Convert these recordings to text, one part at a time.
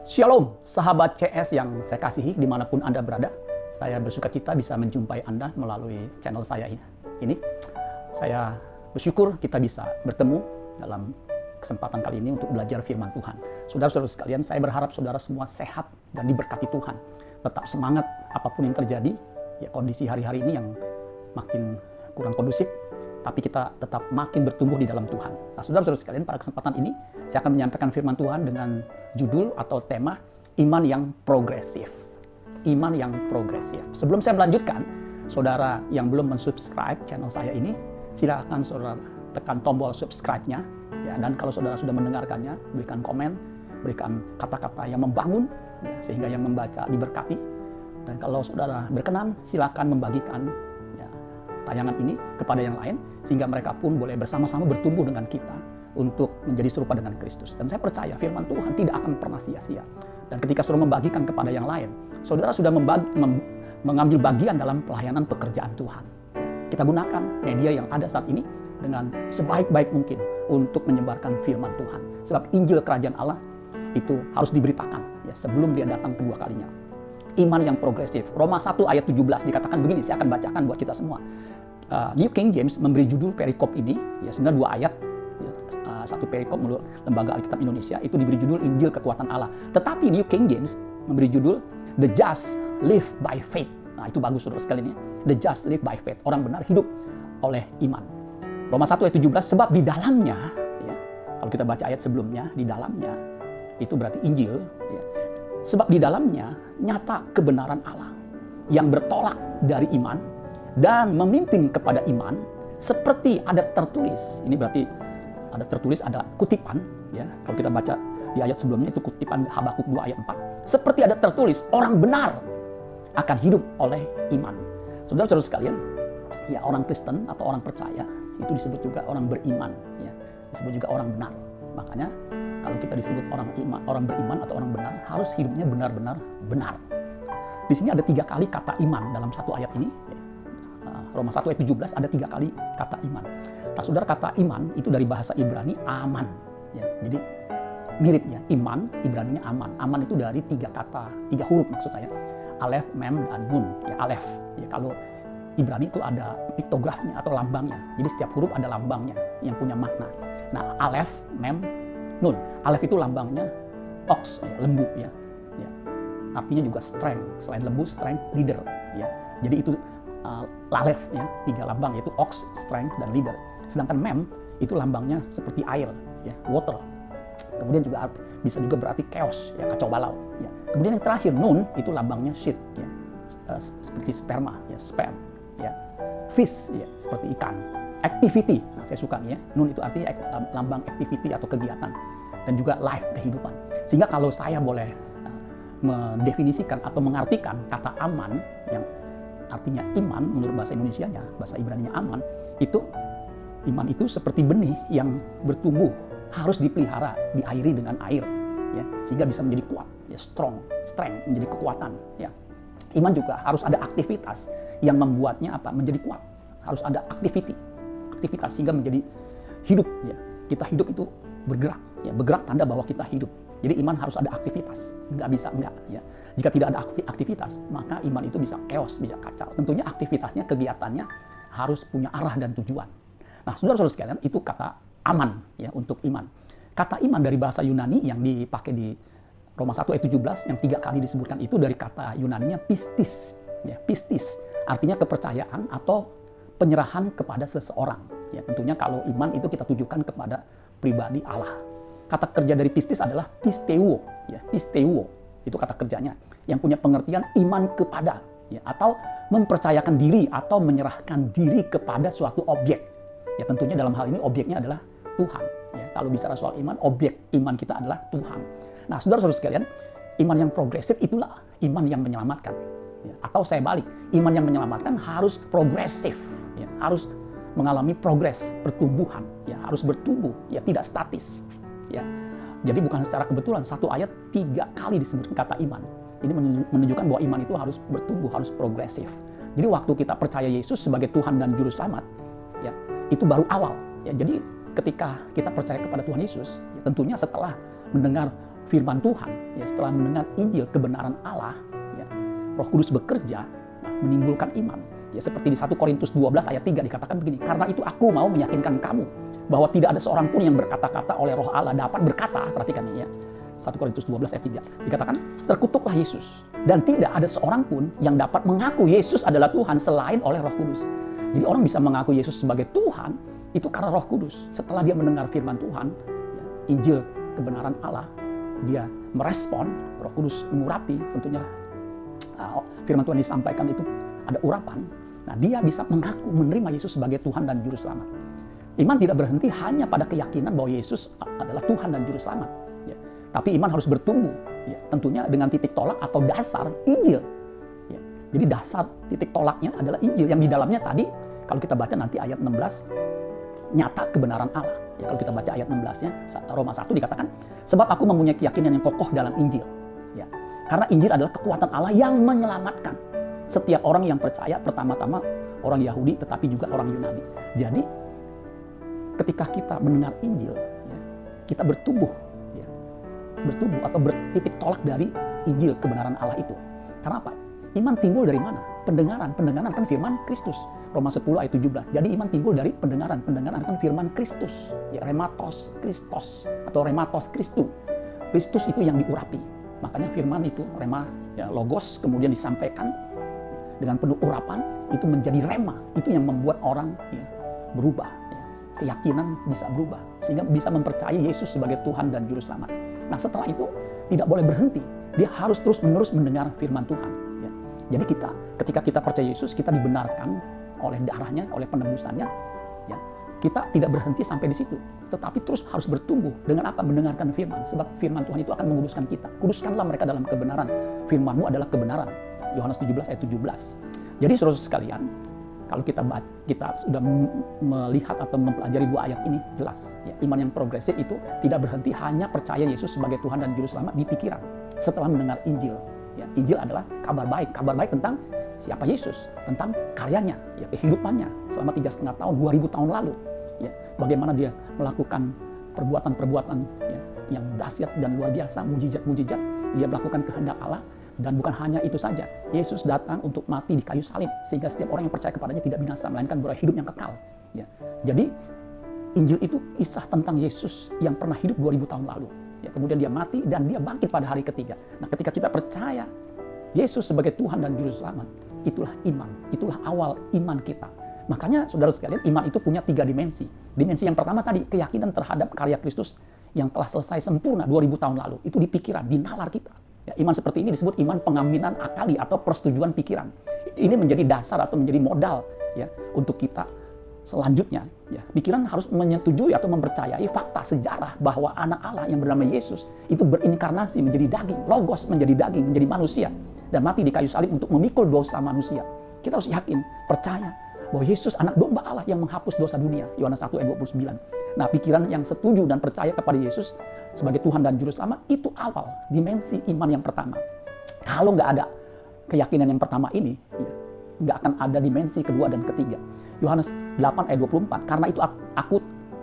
Shalom, sahabat CS yang saya kasihi dimanapun Anda berada. Saya bersuka cita bisa menjumpai Anda melalui channel saya ini. Saya bersyukur kita bisa bertemu dalam kesempatan kali ini untuk belajar firman Tuhan. Saudara-saudara sekalian, saya berharap saudara semua sehat dan diberkati Tuhan. Tetap semangat apapun yang terjadi, ya kondisi hari-hari ini yang makin kurang kondusif, tapi kita tetap makin bertumbuh di dalam Tuhan. Nah, saudara-saudara sekalian, pada kesempatan ini saya akan menyampaikan firman Tuhan dengan judul atau tema iman yang progresif. Iman yang progresif. Sebelum saya melanjutkan, saudara yang belum mensubscribe channel saya ini, silakan saudara tekan tombol subscribe-nya. Ya, dan kalau saudara sudah mendengarkannya, berikan komen, berikan kata-kata yang membangun, ya, sehingga yang membaca diberkati. Dan kalau saudara berkenan, silakan membagikan tayangan ini kepada yang lain, sehingga mereka pun boleh bersama-sama bertumbuh dengan kita untuk menjadi serupa dengan Kristus. Dan saya percaya firman Tuhan tidak akan pernah sia-sia. Dan ketika saudara membagikan kepada yang lain, saudara sudah mengambil bagian dalam pelayanan pekerjaan Tuhan. Kita gunakan media yang ada saat ini dengan sebaik-baik mungkin untuk menyebarkan firman Tuhan. Sebab Injil Kerajaan Allah itu harus diberitakan ya, sebelum dia datang kedua kalinya. Iman yang progresif. Roma 1 ayat 17 dikatakan begini, saya akan bacakan buat kita semua. New King James memberi judul perikop ini, ya sebenarnya 2 ayat, ya, satu perikop menurut Lembaga Alkitab Indonesia, itu diberi judul Injil Kekuatan Allah. Tetapi New King James memberi judul The Just Live by Faith. Nah itu bagus saudara sekalian ya. The Just Live by Faith. Orang benar hidup oleh iman. Roma 1 ayat 17, sebab di dalamnya, ya, kalau kita baca ayat sebelumnya, di dalamnya, itu berarti Injil, ya, sebab di dalamnya nyata kebenaran Allah yang bertolak dari iman dan memimpin kepada iman, seperti ada tertulis. Ini berarti ada tertulis, ada kutipan, ya. Kalau kita baca di ayat sebelumnya itu kutipan Habakuk 2 ayat 4. Seperti ada tertulis, orang benar akan hidup oleh iman. Saudara-saudara sekalian, ya orang Kristen atau orang percaya itu disebut juga orang beriman, ya. Disebut juga orang benar. Makanya kalau kita disebut orang beriman atau orang benar, harus hidupnya benar-benar benar. Di sini ada 3 kali kata iman dalam satu ayat ini. Roma 1 ayat 17 ada 3 kali kata iman. Nah, saudara, kata iman itu dari bahasa Ibrani aman. Ya, jadi miripnya iman, Ibraninya aman. Aman itu dari 3 kata, 3 huruf maksud saya. Alef, mem, dan nun. Ya, alef. Ya, kalau Ibrani itu ada piktografnya atau lambangnya. Jadi setiap huruf ada lambangnya yang punya makna. Nah, alef, mem, nun. Alef itu lambangnya ox, ya, lembu, ya. Ya. Artinya juga strength. Selain lembu, strength, leader, ya. Jadi itu lalef, ya, 3 lambang, yaitu ox, strength, dan leader. Sedangkan mem itu lambangnya seperti air, ya, water. Kemudian juga bisa juga berarti chaos, ya, kacau balau, ya. Kemudian yang terakhir nun itu lambangnya shit, ya, seperti sperma, ya, sperm, ya. Fish, ya, seperti ikan. Activity, nah saya suka nih ya, nun itu artinya lambang activity atau kegiatan, dan juga life, kehidupan. Sehingga kalau saya boleh mendefinisikan atau mengartikan kata aman yang artinya iman menurut bahasa Indonesianya, bahasa Ibraninya aman, itu iman itu seperti benih yang bertumbuh, harus dipelihara, diairi dengan air, ya, sehingga bisa menjadi kuat, ya, strength, menjadi kekuatan, ya. Iman juga harus ada aktivitas yang membuatnya menjadi kuat, harus ada aktivitas sehingga menjadi hidup, ya. Kita hidup itu bergerak, ya, bergerak tanda bahwa kita hidup. Jadi iman harus ada aktivitas, nggak bisa enggak, ya. Jika tidak ada aktivitas, maka iman itu bisa chaos, bisa kacau. Tentunya aktivitasnya, kegiatannya harus punya arah dan tujuan. Nah, saudara-saudara sekalian, itu kata aman, ya, untuk iman. Kata iman dari bahasa Yunani yang dipakai di Roma 1 ayat 17 yang 3 kali disebutkan itu dari kata Yunaninya pistis, ya, pistis. Artinya kepercayaan atau penyerahan kepada seseorang. Ya, tentunya kalau iman itu kita tujukan kepada pribadi Allah. Kata kerja dari pistis adalah pisteuo, ya, pisteuo. Itu kata kerjanya yang punya pengertian iman kepada, ya, atau mempercayakan diri atau menyerahkan diri kepada suatu objek. Ya, tentunya dalam hal ini objeknya adalah Tuhan. Ya, kalau bicara soal iman, objek iman kita adalah Tuhan. Nah, saudara-saudara sekalian, iman yang progresif itulah iman yang menyelamatkan. Ya, atau saya balik, iman yang menyelamatkan harus progresif, ya, harus mengalami progres, pertumbuhan, ya, harus bertumbuh, ya, tidak statis, ya. Jadi bukan secara kebetulan satu ayat 3 kali disebutkan kata iman. Ini menunjukkan bahwa iman itu harus bertumbuh, harus progresif. Jadi waktu kita percaya Yesus sebagai Tuhan dan Juru Selamat, ya, itu baru awal. Ya, jadi ketika kita percaya kepada Tuhan Yesus, ya, tentunya setelah mendengar firman Tuhan, ya, setelah mendengar Injil kebenaran Allah, ya, Roh Kudus bekerja, menimbulkan iman. Ya, seperti di 1 Korintus 12 ayat 3 dikatakan begini, karena itu aku mau meyakinkan kamu bahwa tidak ada seorang pun yang berkata-kata oleh Roh Allah dapat berkata, perhatikan ini ya, 1 Korintus 12 ayat 3 dikatakan, terkutuklah Yesus, dan tidak ada seorang pun yang dapat mengaku Yesus adalah Tuhan selain oleh Roh Kudus. Jadi orang bisa mengaku Yesus sebagai Tuhan itu karena Roh Kudus. Setelah dia mendengar firman Tuhan, ya, Injil kebenaran Allah, dia merespon, Roh Kudus mengurapi, tentunya firman Tuhan disampaikan itu ada urapan. Nah, dia bisa mengaku menerima Yesus sebagai Tuhan dan Juru Selamat. Iman tidak berhenti hanya pada keyakinan bahwa Yesus adalah Tuhan dan Juru Selamat. Ya. Tapi iman harus bertumbuh, ya, tentunya dengan titik tolak atau dasar Injil. Ya. Jadi dasar titik tolaknya adalah Injil yang di dalamnya tadi, kalau kita baca nanti ayat 16, nyata kebenaran Allah. Ya, kalau kita baca ayat 16-nya, Roma 1 dikatakan, sebab aku mempunyai keyakinan yang kokoh dalam Injil. Ya. Karena Injil adalah kekuatan Allah yang menyelamatkan setiap orang yang percaya, pertama-tama orang Yahudi tetapi juga orang Yunani. Jadi ketika kita mendengar Injil, ya, kita bertumbuh, ya, bertumbuh atau bertitik tolak dari Injil kebenaran Allah itu. Karena apa? Iman timbul dari mana? Pendengaran kan firman Kristus. Roma 10 ayat 17. Jadi iman timbul dari pendengaran kan firman Kristus. Ya, rematos Kristos atau rematos Kristu. Kristus itu yang diurapi. Makanya firman itu rema, ya, logos, kemudian disampaikan dengan penuh urapan, itu menjadi rema. Itu yang membuat orang, ya, berubah. Ya. Keyakinan bisa berubah sehingga bisa mempercayai Yesus sebagai Tuhan dan Juru Selamat. Nah, setelah itu tidak boleh berhenti. Dia harus terus-menerus mendengar firman Tuhan. Ya. Jadi ketika kita percaya Yesus, kita dibenarkan oleh darahnya, oleh penebusannya. Ya. Kita tidak berhenti sampai di situ, tetapi terus harus bertumbuh dengan apa? Mendengarkan firman. Sebab firman Tuhan itu akan menguduskan kita. Kuduskanlah mereka dalam kebenaran. Firman-Mu adalah kebenaran. Yohanes 17 ayat 17. Jadi saudara sekalian, kalau kita sudah melihat atau mempelajari dua ayat ini, jelas ya, iman yang progresif itu tidak berhenti hanya percaya Yesus sebagai Tuhan dan Juru Selamat di pikiran. Setelah mendengar Injil, ya, Injil adalah kabar baik tentang siapa Yesus, tentang karyanya, ya, kehidupannya selama 3,5 tahun, 2000 tahun lalu, ya, bagaimana dia melakukan perbuatan-perbuatan, ya, yang dahsyat dan luar biasa, mujizat-mujizat, dia melakukan kehendak Allah. Dan bukan hanya itu saja, Yesus datang untuk mati di kayu salib sehingga setiap orang yang percaya kepadanya tidak binasa melainkan beroleh hidup yang kekal. Ya. Jadi Injil itu kisah tentang Yesus yang pernah hidup 2000 tahun lalu. Ya, kemudian dia mati dan dia bangkit pada hari ketiga. Nah, ketika kita percaya Yesus sebagai Tuhan dan Juru Selamat, itulah iman, itulah awal iman kita. Makanya saudara sekalian, iman itu punya 3 dimensi. Dimensi yang pertama tadi, keyakinan terhadap karya Kristus yang telah selesai sempurna 2000 tahun lalu. Itu di pikiran, di nalar kita. Ya, iman seperti ini disebut iman pengambinan akali atau persetujuan pikiran. Ini menjadi dasar atau menjadi modal, ya, untuk kita selanjutnya. Ya, pikiran harus menyetujui atau mempercayai fakta sejarah bahwa anak Allah yang bernama Yesus itu berinkarnasi menjadi daging, logos menjadi daging, menjadi manusia dan mati di kayu salib untuk memikul dosa manusia. Kita harus yakin, percaya bahwa Yesus anak domba Allah yang menghapus dosa dunia. Yohanes 1 ayat 29. Nah, pikiran yang setuju dan percaya kepada Yesus sebagai Tuhan dan Juru Selamat itu awal dimensi iman yang pertama. Kalau nggak ada keyakinan yang pertama ini, ya, nggak akan ada dimensi kedua dan ketiga. Yohanes 8 ayat 24.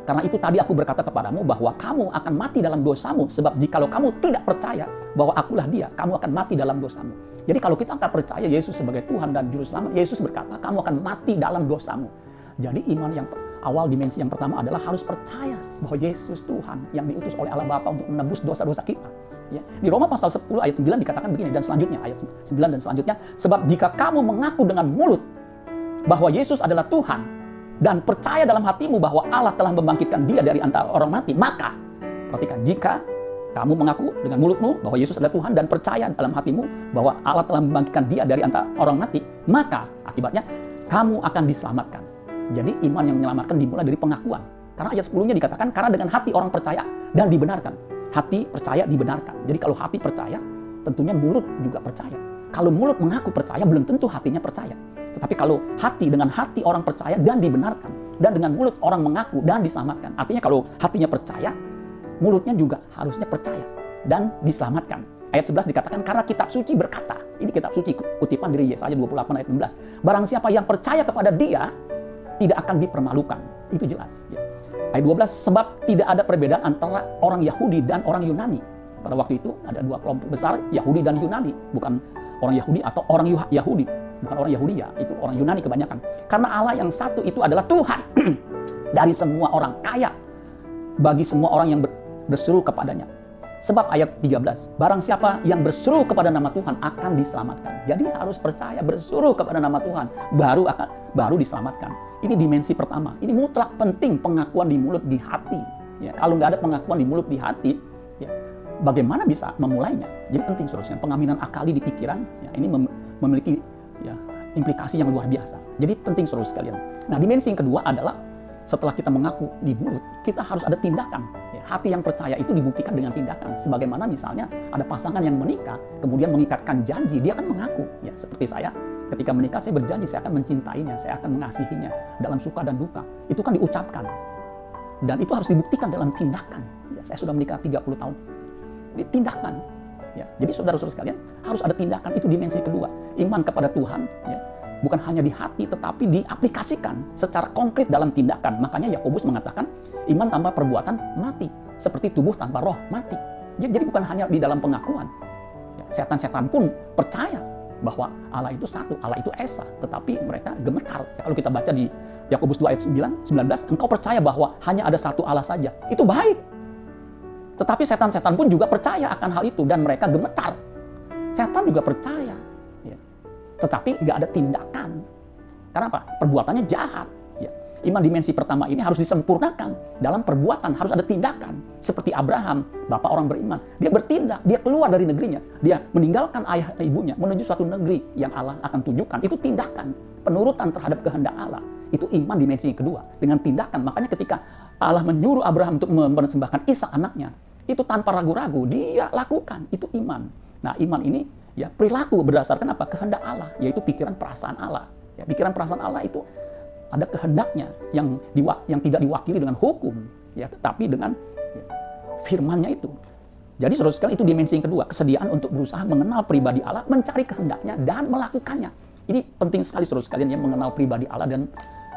Karena itu tadi aku berkata kepadamu bahwa kamu akan mati dalam dosamu, sebab jikalau kamu tidak percaya bahwa akulah Dia, kamu akan mati dalam dosamu. Jadi kalau kita nggak percaya Yesus sebagai Tuhan dan Juru Selamat, Yesus berkata kamu akan mati dalam dosamu. Jadi iman yang awal dimensi yang pertama adalah harus percaya bahwa Yesus Tuhan yang diutus oleh Allah Bapa untuk menebus dosa-dosa kita. Ya. Di Roma pasal 10 ayat 9 dikatakan begini, dan selanjutnya ayat 9 dan selanjutnya, sebab jika kamu mengaku dengan mulut bahwa Yesus adalah Tuhan dan percaya dalam hatimu bahwa Allah telah membangkitkan Dia dari antara orang mati, maka perhatikan, jika kamu mengaku dengan mulutmu bahwa Yesus adalah Tuhan dan percaya dalam hatimu bahwa Allah telah membangkitkan Dia dari antara orang mati, maka akibatnya kamu akan diselamatkan. Jadi iman yang menyelamatkan dimulai dari pengakuan. Karena ayat 10-nya dikatakan, karena dengan hati orang percaya dan dibenarkan. Hati percaya dibenarkan. Jadi kalau hati percaya, tentunya mulut juga percaya. Kalau mulut mengaku percaya, belum tentu hatinya percaya. Tetapi kalau dengan hati orang percaya dan dibenarkan, dan dengan mulut orang mengaku dan diselamatkan. Artinya kalau hatinya percaya, mulutnya juga harusnya percaya dan diselamatkan. Ayat 11 dikatakan, karena kitab suci berkata, ini kitab suci kutipan dari Yesaya 28 ayat 16. Barang siapa yang percaya kepada Dia, tidak akan dipermalukan. Itu jelas. Ya. Ayat 12, sebab tidak ada perbedaan antara orang Yahudi dan orang Yunani. Pada waktu itu ada dua kelompok besar, Yahudi dan Yunani. Bukan orang Yahudi atau orang Yahudi. Bukan orang Yahudi ya, itu orang Yunani kebanyakan. Karena Allah yang satu itu adalah Tuhan dari semua orang, kaya bagi semua orang yang berseru kepadanya. Sebab ayat 13, barang siapa yang berseru kepada nama Tuhan akan diselamatkan. Jadi harus percaya, berseru kepada nama Tuhan, baru diselamatkan. Ini dimensi pertama. Ini mutlak penting, pengakuan di mulut, di hati. Ya, kalau nggak ada pengakuan di mulut, di hati, ya, bagaimana bisa memulainya? Jadi penting seterusnya, pengaminan akali di pikiran, ya, ini memiliki ya, implikasi yang luar biasa. Jadi penting seterus sekalian. Nah, dimensi yang kedua adalah setelah kita mengaku di mulut, kita harus ada tindakan. Ya, hati yang percaya itu dibuktikan dengan tindakan. Sebagaimana misalnya ada pasangan yang menikah, kemudian mengikatkan janji, dia akan mengaku. Ya, seperti saya, ketika menikah saya berjanji saya akan mencintainya, saya akan mengasihinya dalam suka dan duka. Itu kan diucapkan. Dan itu harus dibuktikan dalam tindakan. Ya, saya sudah menikah 30 tahun. Tindakan. Ya, jadi saudara-saudara sekalian, harus ada tindakan. Itu dimensi kedua. Iman kepada Tuhan, ya, bukan hanya di hati, tetapi diaplikasikan secara konkret dalam tindakan. Makanya Yakobus mengatakan, iman tanpa perbuatan mati. Seperti tubuh tanpa roh mati. Jadi bukan hanya di dalam pengakuan. Ya, setan-setan pun percaya bahwa Allah itu satu, Allah itu esa. Tetapi mereka gemetar. Ya, kalau kita baca di Yakobus 2 ayat 19, engkau percaya bahwa hanya ada satu Allah saja. Itu baik. Tetapi setan-setan pun juga percaya akan hal itu dan mereka gemetar. Setan juga percaya. Ya. Tetapi nggak ada tindakan. Karena apa? Perbuatannya jahat. Ya. Iman dimensi pertama ini harus disempurnakan. Dalam perbuatan harus ada tindakan. Seperti Abraham, bapak orang beriman. Dia bertindak, dia keluar dari negerinya. Dia meninggalkan ayah ibunya menuju suatu negeri yang Allah akan tunjukkan. Itu tindakan. Penurutan terhadap kehendak Allah. Itu iman dimensi yang kedua. Dengan tindakan. Makanya ketika Allah menyuruh Abraham untuk mempersembahkan Ishak anaknya, itu tanpa ragu-ragu dia lakukan. Itu iman. Nah, iman ini ya perilaku berdasarkan apa? Kehendak Allah, yaitu pikiran perasaan Allah. Ya, pikiran perasaan Allah itu ada kehendaknya yang tidak diwakili dengan hukum, ya, tetapi dengan ya, firman-Nya itu. Jadi saudara sekalian, itu dimensi yang kedua, kesediaan untuk berusaha mengenal pribadi Allah, mencari kehendaknya dan melakukannya. Ini penting sekali saudara sekalian, yang mengenal pribadi Allah dan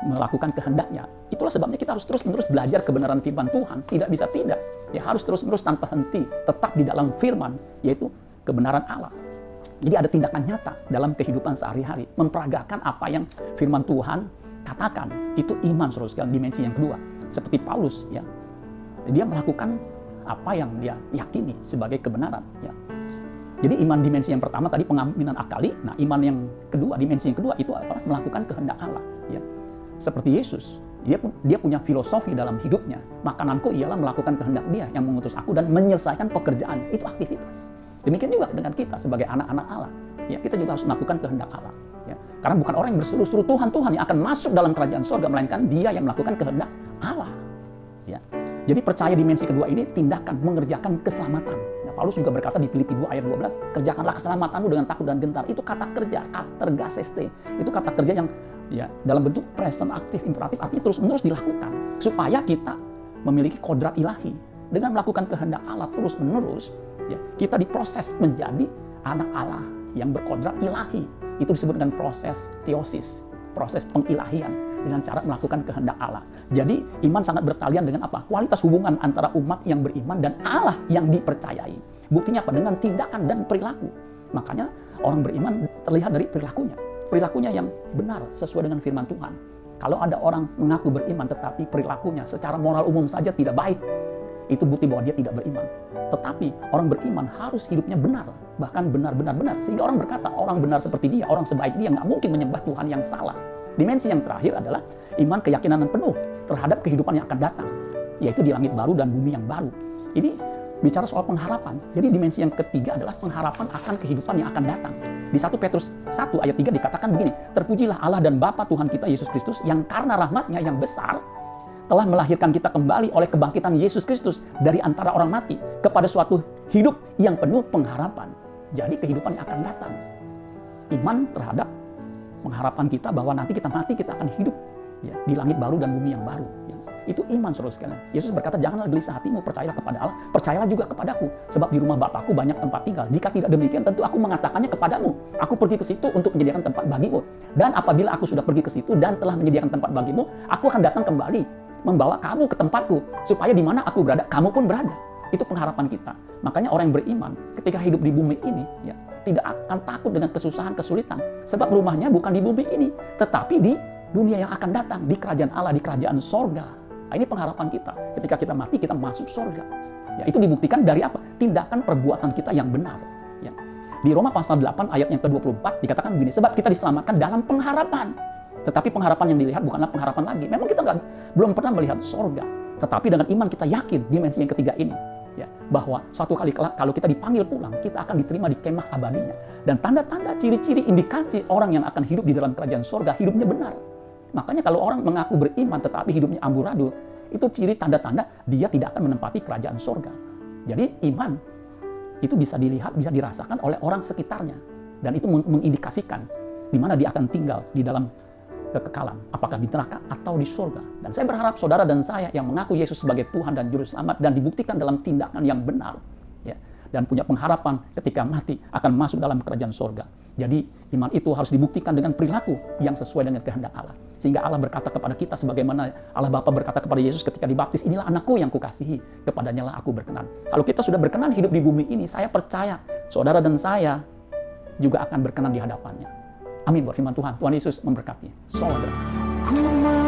melakukan kehendaknya. Itulah sebabnya kita harus terus-menerus belajar kebenaran firman Tuhan. Tidak bisa tidak. Ya, harus terus-menerus tanpa henti. Tetap di dalam firman, yaitu kebenaran Allah. Jadi ada tindakan nyata dalam kehidupan sehari-hari. Memperagakan apa yang firman Tuhan katakan. Itu iman, saudara sekalian, dimensi yang kedua. Seperti Paulus, ya, dia melakukan apa yang dia yakini sebagai kebenaran. Ya. Jadi iman dimensi yang pertama tadi pengaminan akali. Nah, iman yang kedua, dimensi yang kedua itu adalah melakukan kehendak Allah. Ya. Seperti Yesus, dia punya filosofi dalam hidupnya. Makananku ialah melakukan kehendak Dia yang mengutus aku dan menyelesaikan pekerjaan. Itu aktivitas. Demikian juga dengan kita sebagai anak-anak Allah. Ya, kita juga harus melakukan kehendak Allah. Ya, karena bukan orang yang berseru-seru Tuhan yang akan masuk dalam kerajaan surga, melainkan Dia yang melakukan kehendak Allah. Ya. Jadi percaya dimensi kedua ini tindakan mengerjakan keselamatan. Nah, Paulus juga berkata di Filipi 2 ayat 12, kerjakanlah keselamatanmu dengan takut dan gentar. Itu kata kerja, katergaseste. Itu kata kerja yang ya dalam bentuk present aktif imperatif, artinya terus-menerus dilakukan supaya kita memiliki kodrat ilahi. Dengan melakukan kehendak Allah terus-menerus, ya, kita diproses menjadi anak Allah yang berkodrat ilahi. Itu disebut dengan proses teosis, proses pengilahian dengan cara melakukan kehendak Allah. Jadi iman sangat bertalian dengan apa? Kualitas hubungan antara umat yang beriman dan Allah yang dipercayai. Buktinya apa? Dengan tindakan dan perilaku. Makanya orang beriman terlihat dari perilakunya. Perilakunya yang benar sesuai dengan firman Tuhan. Kalau ada orang mengaku beriman tetapi perilakunya secara moral umum saja tidak baik, itu bukti bahwa dia tidak beriman. Tetapi orang beriman harus hidupnya benar, bahkan benar-benar. Sehingga orang berkata, orang benar seperti dia, orang sebaik dia nggak mungkin menyembah Tuhan yang salah. Dimensi yang terakhir adalah iman keyakinan penuh terhadap kehidupan yang akan datang, yaitu di langit baru dan bumi yang baru. Ini bicara soal pengharapan. Jadi dimensi yang ketiga adalah pengharapan akan kehidupan yang akan datang. Di 1 Petrus 1 ayat 3 dikatakan begini, terpujilah Allah dan Bapa Tuhan kita Yesus Kristus yang karena rahmat-Nya yang besar telah melahirkan kita kembali oleh kebangkitan Yesus Kristus dari antara orang mati kepada suatu hidup yang penuh pengharapan. Jadi kehidupan yang akan datang. Iman terhadap pengharapan kita bahwa nanti kita mati, kita akan hidup ya, di langit baru dan bumi yang baru. Ya. Itu iman, saudara sekalian. Yesus berkata, janganlah gelisah hatimu, percayalah kepada Allah, percayalah juga kepadaku. Sebab di rumah Bapakku banyak tempat tinggal. Jika tidak demikian, tentu aku mengatakannya kepadamu. Aku pergi ke situ untuk menyediakan tempat bagimu. Dan apabila aku sudah pergi ke situ dan telah menyediakan tempat bagimu, aku akan datang kembali, membawa kamu ke tempatku, supaya di mana aku berada, kamu pun berada. Itu pengharapan kita. Makanya orang yang beriman ketika hidup di bumi ini ya tidak akan takut dengan kesusahan, kesulitan. Sebab rumahnya bukan di bumi ini, tetapi di dunia yang akan datang, di kerajaan Allah, di kerajaan sorga. Nah, ini pengharapan kita. Ketika kita mati, kita masuk sorga. Ya, itu dibuktikan dari apa? Tindakan perbuatan kita yang benar. Ya. Di Roma pasal 8 ayat yang ke-24 dikatakan begini, sebab kita diselamatkan dalam pengharapan. Tetapi pengharapan yang dilihat bukanlah pengharapan lagi. Memang kita belum pernah melihat sorga. Tetapi dengan iman kita yakin dimensi yang ketiga ini. Ya, bahwa suatu kali kelak kalau kita dipanggil pulang, kita akan diterima di kemah abadinya. Dan tanda-tanda, ciri-ciri, indikasi orang yang akan hidup di dalam kerajaan sorga, hidupnya benar. Makanya kalau orang mengaku beriman tetapi hidupnya amburadul, itu ciri tanda-tanda dia tidak akan menempati kerajaan sorga. Jadi iman itu bisa dilihat, bisa dirasakan oleh orang sekitarnya. Dan itu mengindikasikan di mana dia akan tinggal di dalam kekekalan, apakah di neraka atau di surga. Dan saya berharap saudara dan saya yang mengaku Yesus sebagai Tuhan dan Juru Selamat dan dibuktikan dalam tindakan yang benar, ya, dan punya pengharapan ketika mati akan masuk dalam kerajaan surga. Jadi iman itu harus dibuktikan dengan perilaku yang sesuai dengan kehendak Allah. Sehingga Allah berkata kepada kita sebagaimana Allah Bapa berkata kepada Yesus ketika dibaptis, inilah anakku yang kukasihi, kepadanya lah aku berkenan. Kalau kita sudah berkenan hidup di bumi ini, saya percaya saudara dan saya juga akan berkenan di hadapannya. Amin buat firman Tuhan. Tuhan Yesus memberkati. Salam.